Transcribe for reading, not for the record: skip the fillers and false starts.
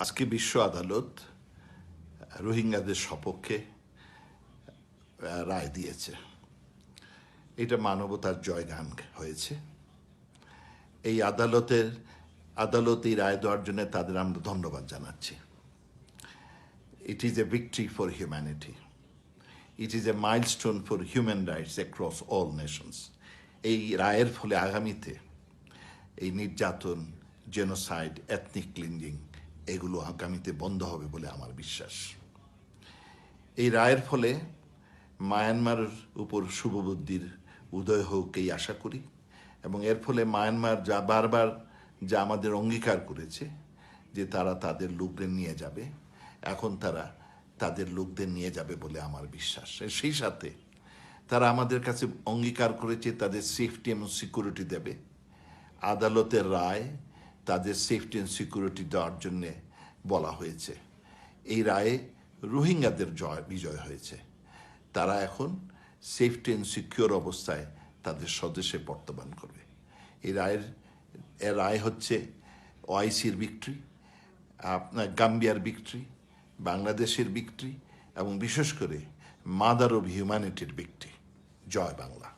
আজকে বিশ্ব আদালত রোহিঙ্গাদের সপক্ষে রায় দিয়েছে। এটা মানবতার জয়গান হয়েছে। এই আদালত এই রায় দেওয়ার জন্য তাদের আমরা ধন্যবাদ জানাচ্ছি। It is a victory for humanity. It is a milestone for human rights across all Nations. এই রায়ের ফলে আগামীতে এই নির্যাতন, জেনোসাইড, এথনিক ক্লিনজিং এগুলো আগামীতে বন্ধ হবে বলে আমার বিশ্বাস। এই রায়ের ফলে মায়ানমারের উপর শুভবুদ্ধির উদয় হোক এই আশা করি, এবং এর ফলে মায়ানমার যা বারবার যা আমাদের অঙ্গীকার করেছে যে তারা তাদের লোকদের নিয়ে যাবে, এখন তারা তাদের লোকদের নিয়ে যাবে বলে আমার বিশ্বাস। সেই সাথে তারা আমাদের কাছে অঙ্গীকার করেছে তাদের সেফটি এবং সিকিউরিটি দেবে। আদালতের রায় তাদের সেফটি অ্যান্ড সিকিউরিটি দেওয়ার জন্যে বলা হয়েছে। এই রায়ে রোহিঙ্গাদের বিজয় হয়েছে। তারা এখন সেফটি অ্যান্ড সিকিউর অবস্থায় তাদের স্বদেশে প্রত্যাবর্তন করবে। এই রায় হচ্ছে ওআইসির ভিক্টরি, আপনার গাম্বিয়ার ভিক্টরি, বাংলাদেশের ভিক্টরি, এবং বিশেষ করে মাদার অব হিউম্যানিটির ভিক্টরি। জয় বাংলা।